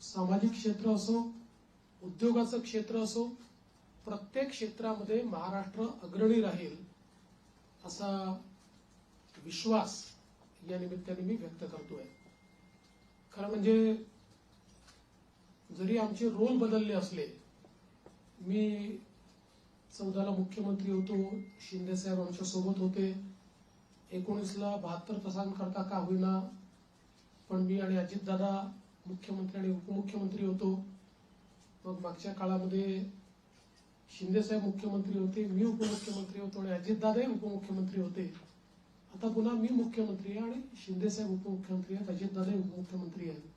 सामाजिक क्षेत्र असो, उद्योगाचं क्षेत्र असो, प्रत्येक क्षेत्रामध्ये महाराष्ट्र अग्रणी राहील असा विश्वास या निमित्ताने मी व्यक्त करतोय। खरं म्हणजे जरी आमचे रोल बदलले असले, मी 14 ला मुख्यमंत्री होतो, शिंदे साहेब आमच्या सोबत होते, 19 ला 72 तासांकरता का होईना पण मी आणि अजितदादा मुख्यमंत्री आणि उपमुख्यमंत्री होतो। मग मागच्या काळामध्ये शिंदे साहेब मुख्यमंत्री होते, मी उपमुख्यमंत्री होतो आणि अजितदादाही उपमुख्यमंत्री होते। आता पुन्हा मी मुख्यमंत्री आहे आणि शिंदे साहेब उपमुख्यमंत्री आहेत, अजितदादाही उपमुख्यमंत्री आहेत।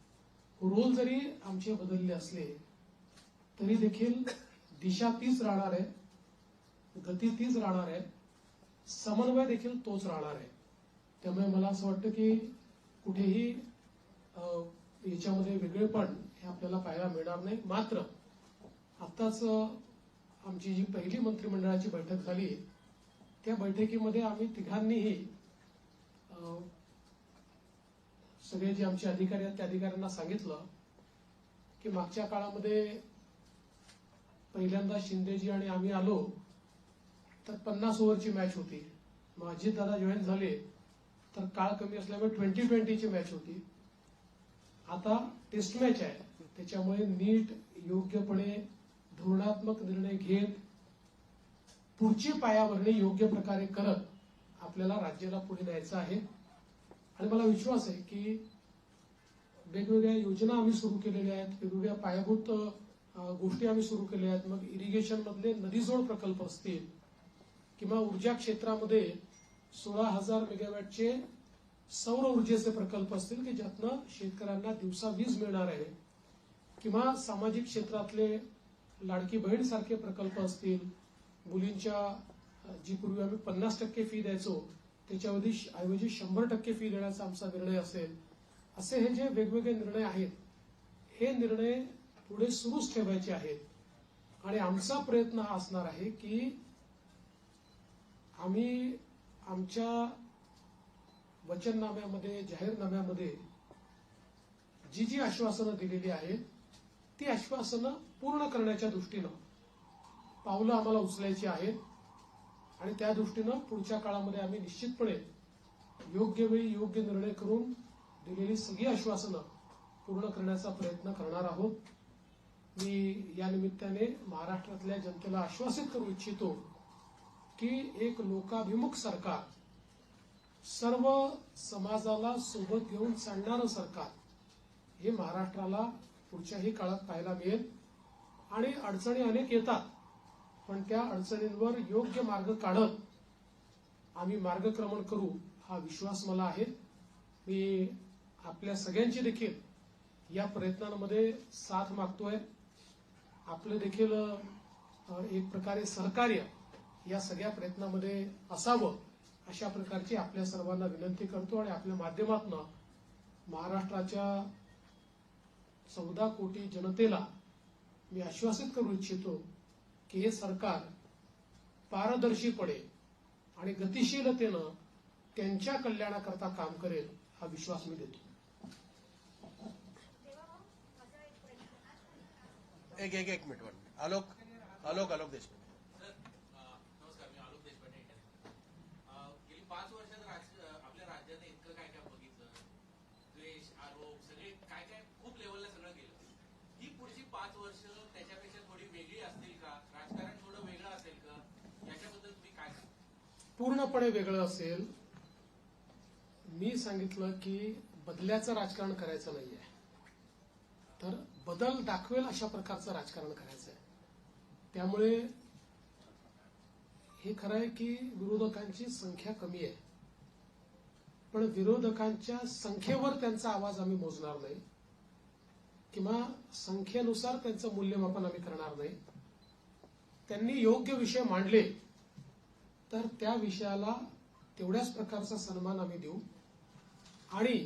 रोल जरी आमचे बदलले असले तरी देखील दिशा तीच राहणार आहे, गती तीच राहणार आहे, समन्वय देखील तोच राहणार आहे। त्यामुळे मला असं वाटतं की कुठेही याच्यामध्ये वेगळेपण हे आपल्याला पाहायला मिळणार नाही। मात्र आताच आमची जी पहिली मंत्रिमंडळाची बैठक झाली, त्या बैठकीमध्ये आम्ही तिघांनीही सगळे जे आमचे अधिकारी आहेत त्या अधिकाऱ्यांना सांगितलं की मागच्या काळामध्ये पहिल्यांदा शिंदेजी आणि आम्ही आलो तर 50 ओव्हरची मॅच होती, मग अजितदादा जॉईन झाले तर काळ कमी असल्यामुळे 20-20ची मॅच होती। आता टेस्ट मॅच आहे, त्याच्यामुळे नीट योग्यपणे धोरणात्मक निर्णय घेत पुढची पायाभरणी योग्य प्रकारे करत आपल्याला राज्याला पुढे न्यायचं आहे। आणि मला विश्वास आहे की वेगवेगळ्या योजना आम्ही सुरू केलेल्या आहेत, वेगवेगळ्या पायाभूत गोष्टी आम्ही सुरू केल्या आहेत। मग इरिगेशन मधले नदीजोड प्रकल्प असतील किंवा ऊर्जा क्षेत्रामध्ये 16,000 मेगावॅटचे सौर ऊर्जेचे प्रकल्प असतील की ज्यातनं शेतकऱ्यांना दिवसा वीज मिळणार आहे, किंवा सामाजिक क्षेत्रातले लाडकी बहीण सारखे प्रकल्प असतील, मुलींच्या जी पूर्वी आम्ही 50% फी द्यायचो त्याच्याऐवजी 100% फी देण्याचा आमचा निर्णय असेल, असे हे जे वेगवेगळे निर्णय आहेत हे निर्णय पुढे सुरूच ठेवायचे आहेत। आणि आमचा प्रयत्न हा असणार आहे की आम्ही आमच्या वचननाम्यामध्ये, जाहीरनाम्यामध्ये जी जी आश्वासनं दिलेली आहेत ती आश्वासनं पूर्ण करण्याच्या दृष्टीनं पावलं आम्हाला उचलायची आहेत। आणि त्या दृष्टीनं पुढच्या काळामध्ये आम्ही निश्चितपणे योग्य वेळी योग्य निर्णय करून दिलेली सगळी आश्वासनं पूर्ण करण्याचा प्रयत्न करणार आहोत। मी या निमित्ताने महाराष्ट्रातल्या जनतेला आश्वासित करू इच्छितो की एक लोकाभिमुख सरकार, सर्व समाजाला सोबत घेऊन चालणारं सरकार हे महाराष्ट्राला पुढच्याही काळात पाहायला मिळेल। आणि अडचणी अनेक येतात, पण त्या अडचणींवर योग्य मार्ग काढत आम्ही मार्गक्रमण करू हा विश्वास मला आहे। मी आपल्या सगळ्यांची देखील या प्रयत्नांमध्ये साथ मागतोय। आपलं देखील एक प्रकारे सहकार्य या सगळ्या प्रयत्नांमध्ये असावं अशा प्रकारची आपल्या सर्वांना विनंती करतो। आणि आपल्या माध्यमातून महाराष्ट्राच्या 14 कोटी जनतेला मी आश्वासित करू इच्छितो की हे सरकार पारदर्शीपणे आणि गतिशीलतेनं त्यांच्या कल्याणाकरता काम करेल हा विश्वास मी देतो। एक मिनिट आलोक देशपांडे। नमस्कार, मी आलोक देशपांडे। गेली 5 वर्षात आपल्या राज्याने इतकं काय काय बघितलं, द्वेष, आरोप, सगळे काय काय खूप लेवलला सगळं गेलं। ही पुढची 5 वर्ष त्याच्यापेक्षा थोडी वेगळी असतील का? राजकारण थोडं वेगळं असेल का? याच्याबद्दल तुम्ही काय सांगा? पूर्णपणे वेगळं असेल। मी सांगितलं की बदल्याचं राजकारण करायचं नाहीये, तर बदल दाखवेल अशा प्रकारचं राजकारण करायचं आहे। त्यामुळे हे खरं आहे की विरोधकांची संख्या कमी आहे, पण विरोधकांच्या संख्येवर त्यांचा आवाज आम्ही मोजणार नाही किंवा संख्येनुसार त्यांचं मूल्यमापन आम्ही करणार नाही। त्यांनी योग्य विषय मांडले तर त्या विषयाला तेवढ्याच प्रकारचा सन्मान आम्ही देऊ। आणि